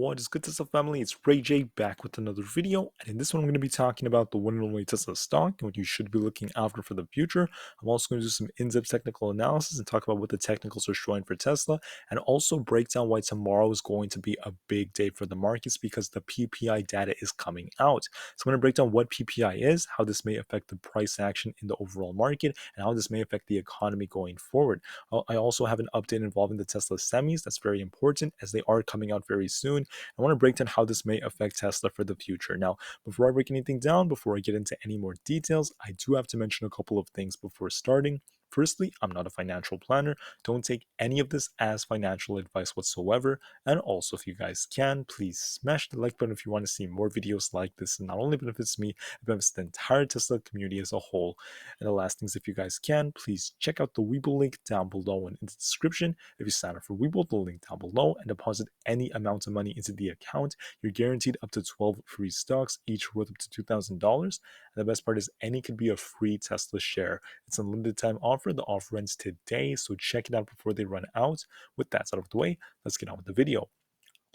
What is good, Tesla family? It's Ray J back with another video, and in this one I'm going to be talking about the one and only Tesla stock and what you should be looking after for the future. I'm also going to do some in-depth technical analysis and talk about what the technicals are showing for Tesla, and also break down why tomorrow is going to be a big day for the markets because the PPI data is coming out. So I'm going to break down what PPI is, how this may affect the price action in the overall market, and how this may affect the economy going forward. I also have an update involving the Tesla semis. That's very important as they are coming out very soon. I want to break down how this may affect Tesla for the future. Now, before I break anything down, before I get into any more details, I do have to mention a couple of things before starting. Firstly, I'm not a financial planner. Don't take any of this as financial advice whatsoever. And also, if you guys can, please smash the like button if you want to see more videos like this. And not only benefits me, it benefits the entire Tesla community as a whole. And the last thing is, if you guys can, please check out the Webull link down below and in the description. If you sign up for Webull, the link down below, and deposit any amount of money into the account, you're guaranteed up to 12 free stocks, each worth up to $2,000. And the best part is any could be a free Tesla share. It's a limited time offer. The offer ends today, so check it out before they run out. With that out of the way, let's get on with the video.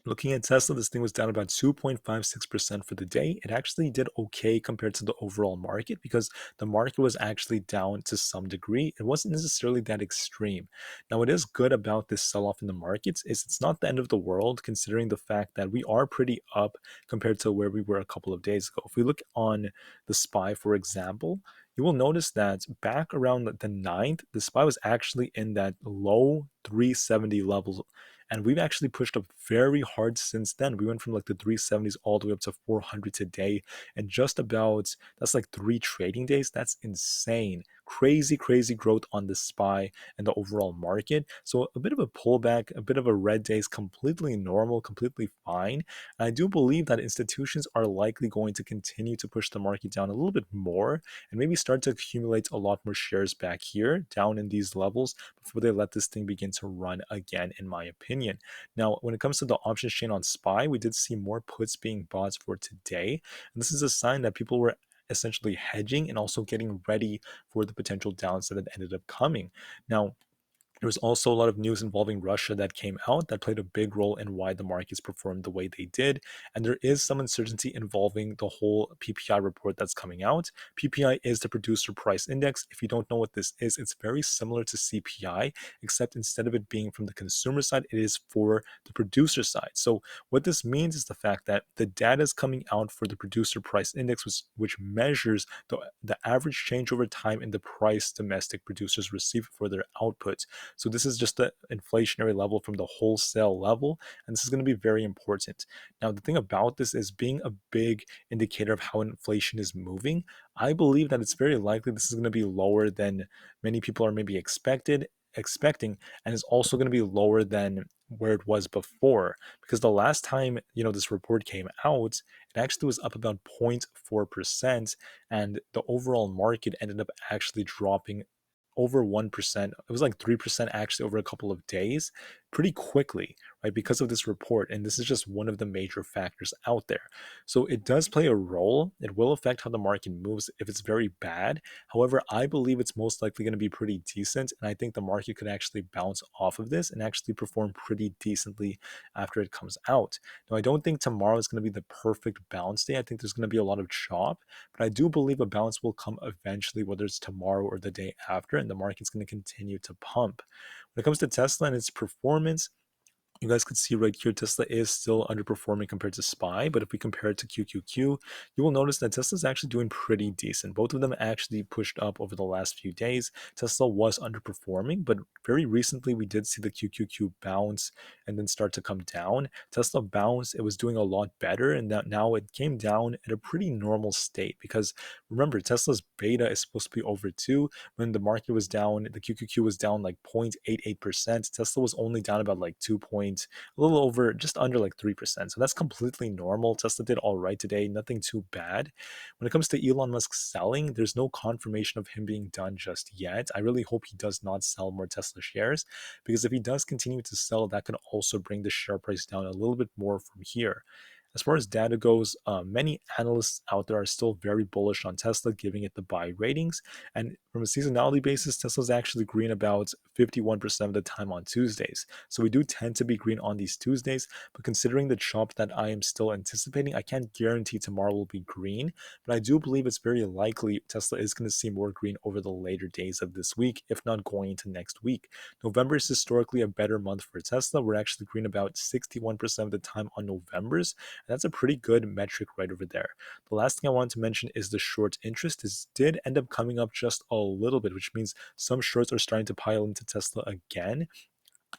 Looking at Tesla, this thing was down about 2.56% for the day. It actually did okay compared to the overall market because the market was actually down to some degree. It wasn't necessarily that extreme. Now, what is good about this sell-off in the markets is it's not the end of the world considering the fact that we are pretty up compared to where we were a couple of days ago. If we look on the SPY, for example, you will notice that back around the 9th, the SPY was actually in that low 370 levels, and we've actually pushed up very hard since then. We went from like the 370s all the way up to 400 today, and just about that's like 3 trading days. That's insane. Crazy, crazy growth on the SPY and the overall market. So a bit of a pullback, a bit of a red day is completely normal, completely fine. And I do believe that institutions are likely going to continue to push the market down a little bit more and maybe start to accumulate a lot more shares back here, down in these levels, before they let this thing begin to run again, in my opinion. Now, when it comes to the options chain on SPY, we did see more puts being bought for today. And this is a sign that people were essentially hedging and also getting ready for the potential downside that ended up coming. Now, there was also a lot of news involving Russia that came out that played a big role in why the markets performed the way they did. And there is some uncertainty involving the whole PPI report that's coming out. PPI is the producer price index. If you don't know what this is, it's very similar to CPI, except instead of it being from the consumer side, it is for the producer side. So what this means is the fact that the data is coming out for the producer price index, which measures the average change over time in the price domestic producers receive for their output. So this is just the inflationary level from the wholesale level, and this is going to be very important. Now, the thing about this is being a big indicator of how inflation is moving. I believe that it's very likely this is going to be lower than many people are maybe expecting, and is also going to be lower than where it was before, because the last time this report came out, it actually was up about 0.4%, and the overall market ended up actually dropping over 1%. It was like 3% actually over a couple of days, pretty quickly, right? Because of this report. And this is just one of the major factors out there. So it does play a role. It will affect how the market moves if it's very bad. However, I believe it's most likely going to be pretty decent. And I think the market could actually bounce off of this and actually perform pretty decently after it comes out. Now, I don't think tomorrow is going to be the perfect bounce day. I think there's going to be a lot of chop, but I do believe a bounce will come eventually, whether it's tomorrow or the day after, and the market's going to continue to pump. When it comes to Tesla and its performance, you guys could see right here, Tesla is still underperforming compared to SPY, but if we compare it to QQQ, you will notice that Tesla is actually doing pretty decent. Both of them actually pushed up over the last few days. Tesla was underperforming, but very recently we did see the QQQ bounce and then start to come down. Tesla bounced, it was doing a lot better, and that now it came down at a pretty normal state because remember, Tesla's beta is supposed to be over 2. When the market was down, the QQQ was down like 0.88%. Tesla was only down about like 2 points, a little over, just under like 3%. So that's completely normal. Tesla did all right today, nothing too bad. When it comes to Elon Musk selling, there's no confirmation of him being done just yet. I really hope he does not sell more Tesla shares, because if he does continue to sell, that could also bring the share price down a little bit more from here. As far as data goes, many analysts out there are still very bullish on Tesla, giving it the buy ratings. And from a seasonality basis, Tesla's actually green about 51% of the time on Tuesdays. So we do tend to be green on these Tuesdays, but considering the chop that I am still anticipating, I can't guarantee tomorrow will be green, but I do believe it's very likely Tesla is going to see more green over the later days of this week, if not going into next week. November is historically a better month for Tesla. We're actually green about 61% of the time on November's, and that's a pretty good metric right over there. The last thing I wanted to mention is the short interest. This did end up coming up just a little bit, which means some shorts are starting to pile into Tesla again.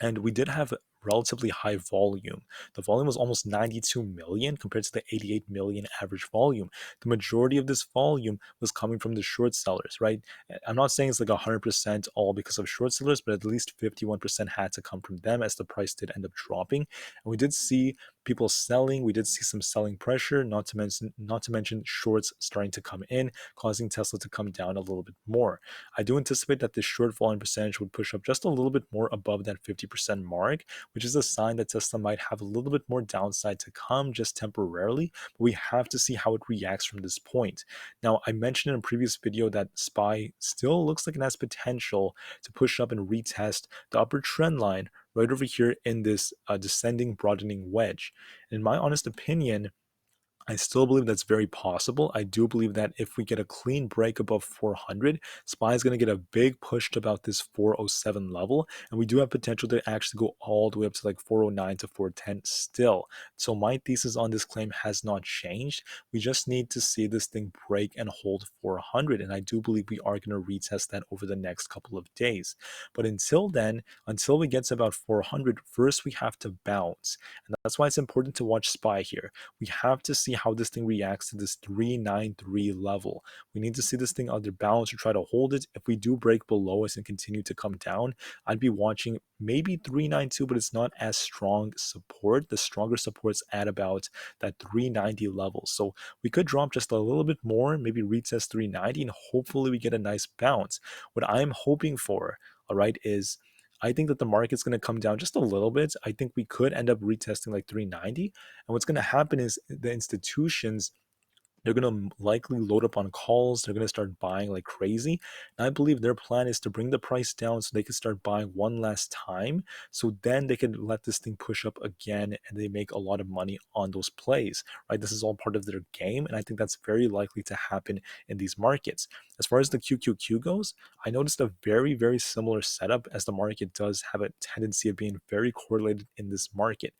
And we did have relatively high volume. The volume was almost 92 million compared to the 88 million average volume. The majority of this volume was coming from the short sellers, right? I'm not saying it's like 100% all because of short sellers, but at least 51% had to come from them as the price did end up dropping. And we did see people selling, we did see some selling pressure, not to mention shorts starting to come in, causing Tesla to come down a little bit more. I do anticipate that this short volume percentage would push up just a little bit more above that 50% mark, which is a sign that Tesla might have a little bit more downside to come just temporarily. But we have to see how it reacts from this point. Now, I mentioned in a previous video that SPY still looks like it has potential to push up and retest the upper trend line right over here in this descending broadening wedge. In my honest opinion, I still believe that's very possible. I do believe that if we get a clean break above 400, SPY is going to get a big push to about this 407 level, and we do have potential to actually go all the way up to like 409 to 410 still. So my thesis on this claim has not changed. We just need to see this thing break and hold 400, and I do believe we are going to retest that over the next couple of days. But until then, until we get to about 400, first we have to bounce, and that's why it's important to watch SPY here. We have to see how this thing reacts to this 393 level. We need to see this thing either bounce or try to hold it. If we do break below us and continue to come down, I'd be watching maybe 392, but it's not as strong support. The stronger support's at about that 390 level. So we could drop just a little bit more, maybe retest 390, and hopefully we get a nice bounce. What I'm hoping for, all right, is I think that the market's going to come down just a little bit. I think we could end up retesting like 390. And what's going to happen is the institutions, they're going to likely load up on calls. They're going to start buying like crazy. And I believe their plan is to bring the price down so they can start buying one last time. So then they can let this thing push up again and they make a lot of money on those plays, right? This is all part of their game. And I think that's very likely to happen in these markets. As far as the QQQ goes, I noticed a very, very similar setup as the market does have a tendency of being very correlated in this market.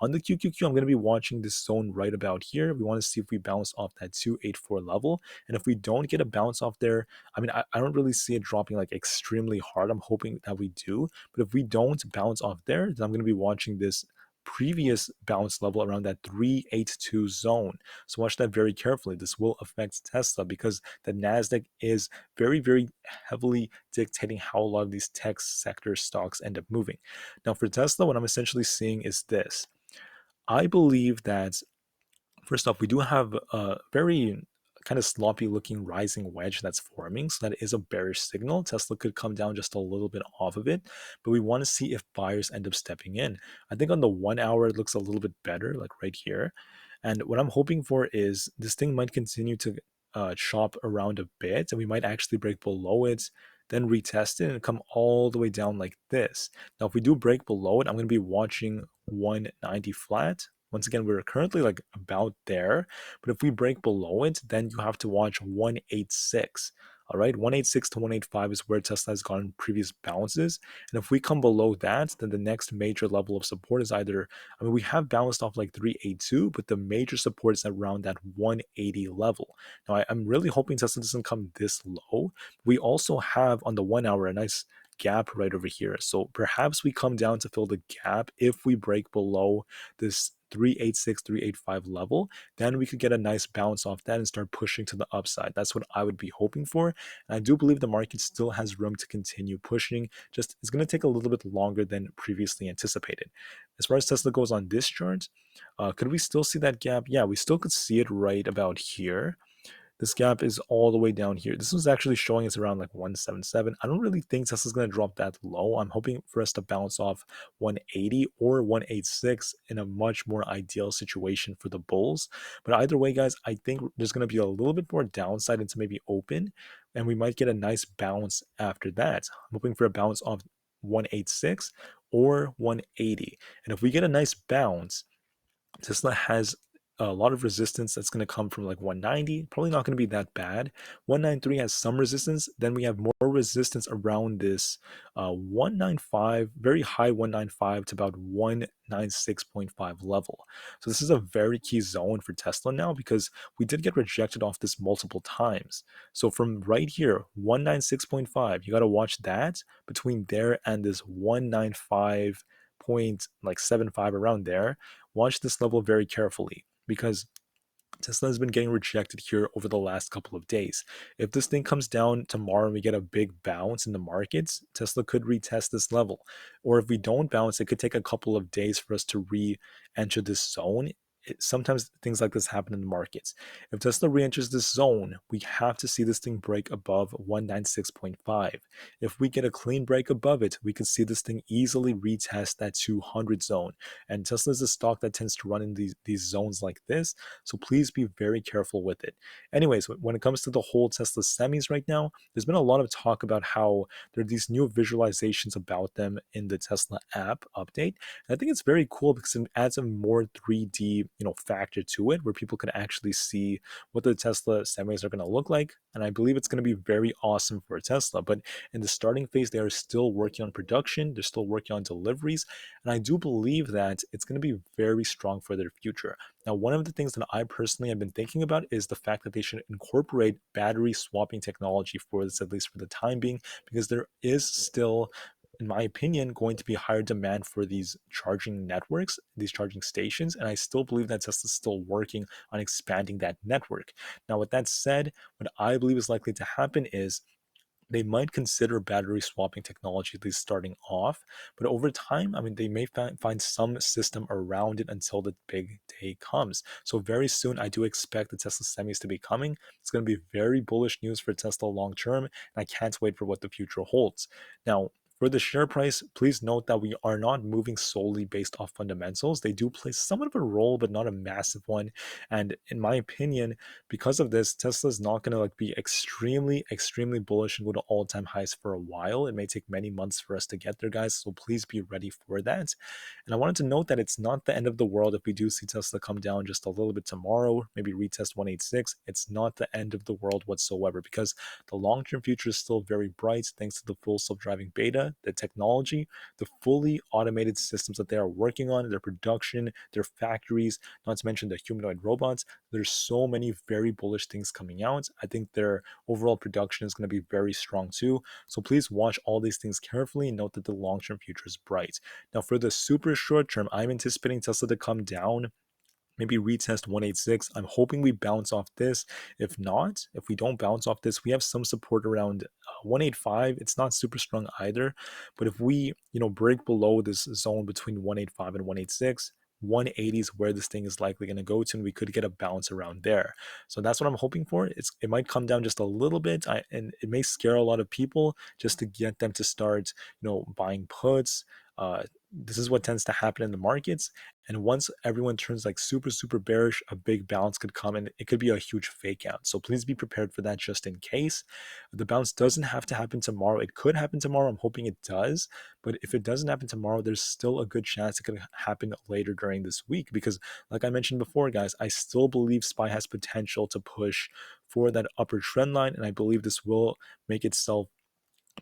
On the QQQ, I'm going to be watching this zone right about here. We want to see if we bounce off that 284 level. And if we don't get a bounce off there, I mean, I don't really see it dropping like extremely hard. I'm hoping that we do. But if we don't bounce off there, then I'm going to be watching this previous bounce level around that 382 zone. So watch that very carefully. This will affect Tesla because the Nasdaq is very, very heavily dictating how a lot of these tech sector stocks end up moving. Now for Tesla, what I'm essentially seeing is this. I believe that first off, we do have a very kind of sloppy looking rising wedge that's forming. So that is a bearish signal. Tesla could come down just a little bit off of it, but we want to see if buyers end up stepping in. I think on the 1 hour, it looks a little bit better, like right here. And what I'm hoping for is this thing might continue to chop around a bit and we might actually break below it, then retest it and come all the way down like this. Now, if we do break below it, I'm going to be watching 190 flat. Once again, we're currently like about there, but if we break below it, then you have to watch 186. All right, 186 to 185 is where Tesla has gone in previous bounces. And if we come below that, then the next major level of support is either, I mean, we have bounced off like 382, but the major support is around that 180 level. Now, I'm really hoping Tesla doesn't come this low. We also have on the 1 hour a nice gap right over here. So perhaps we come down to fill the gap if we break below this 386, 385 level, then we could get a nice bounce off that and start pushing to the upside. That's what I would be hoping for. And I do believe the market still has room to continue pushing. Just it's going to take a little bit longer than previously anticipated. As far as Tesla goes on this chart, could we still see that gap? Yeah, we still could see it right about here. This gap is all the way down here. This was actually showing us around like 177. I don't really think Tesla's going to drop that low. I'm hoping for us to bounce off 180 or 186 in a much more ideal situation for the bulls. But either way, guys, I think there's going to be a little bit more downside into maybe open, and we might get a nice bounce after that. I'm hoping for a bounce off 186 or 180. And if we get a nice bounce, Tesla has a lot of resistance that's going to come from like 190, probably not going to be that bad. 193 has some resistance. Then we have more resistance around this 195, very high 195 to about 196.5 level. So this is a very key zone for Tesla now because we did get rejected off this multiple times. So from right here, 196.5, you got to watch that between there and this 195 point like 75 around there. Watch this level very carefully because Tesla has been getting rejected here over the last couple of days. If this thing comes down tomorrow and we get a big bounce in the markets, Tesla could retest this level. Or if we don't bounce, it could take a couple of days for us to re-enter this zone. Sometimes things like this happen in the markets. If Tesla re-enters this zone, we have to see this thing break above 196.5. If we get a clean break above it, we can see this thing easily retest that 200 zone. And Tesla is a stock that tends to run in these zones like this. So please be very careful with it. Anyways, when it comes to the whole Tesla semis right now, there's been a lot of talk about how there are these new visualizations about them in the Tesla app update. And I think it's very cool because it adds a more 3D, factor to it where people can actually see what the Tesla semis are going to look like. And I believe it's going to be very awesome for Tesla. But in the starting phase, they are still working on production. They're still working on deliveries. And I do believe that it's going to be very strong for their future. Now, one of the things that I personally have been thinking about is the fact that they should incorporate battery swapping technology for this, at least for the time being, because there is still, in my opinion, going to be higher demand for these charging networks, these charging stations. And I still believe that Tesla's still working on expanding that network. Now, with that said, what I believe is likely to happen is they might consider battery swapping technology, at least starting off. But over time, I mean, they may find some system around it until the big day comes. So very soon, I do expect the Tesla semis to be coming. It's going to be very bullish news for Tesla long term, and I can't wait for what the future holds. Now, for the share price, please note that we are not moving solely based off fundamentals. They do play somewhat of a role, but not a massive one. And in my opinion, because of this, Tesla is not going to be extremely bullish and go to all-time highs for a while. It may take many months for us to get there, guys. So please be ready for that. And I wanted to note that it's not the end of the world if we do see Tesla come down just a little bit tomorrow, maybe retest 186. It's not the end of the world whatsoever because the long-term future is still very bright thanks to the full self-driving beta, the technology, the fully automated systems that they are working on, their production, their factories, not to mention the humanoid robots. There's so many very bullish things coming out. I think their overall production is going to be very strong too. So please watch all these things carefully and note that the long-term future is bright. Now, for the super short term, I'm anticipating Tesla to come down, maybe retest 186. I'm hoping we bounce off this. If not, if we don't bounce off this, we have some support around 185. It's not super strong either, but if we break below this zone between 185 and 186, 180 is where this thing is likely going to go to, and we could get a bounce around there. So that's what I'm hoping for. It might come down just a little bit, and it may scare a lot of people just to get them to start buying puts. This is what tends to happen in the markets. And once everyone turns super bearish, a big bounce could come and it could be a huge fake out. So please be prepared for that just in case. The bounce doesn't have to happen tomorrow. It could happen tomorrow. I'm hoping it does. But if it doesn't happen tomorrow, there's still a good chance it could happen later during this week. Because like I mentioned before, guys, I still believe SPY has potential to push for that upper trend line. And I believe this will make itself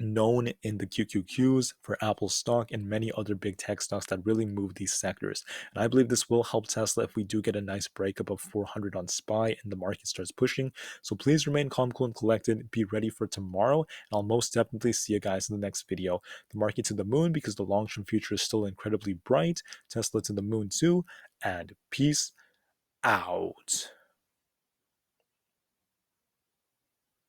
known in the QQQs for Apple stock and many other big tech stocks that really move these sectors. And I believe this will help Tesla if we do get a nice breakup of 400 on SPY and the market starts pushing. So please remain calm, cool, and collected. Be ready for tomorrow. And I'll most definitely see you guys in the next video. The market to the moon because the long-term future is still incredibly bright. Tesla to the moon too. And peace out.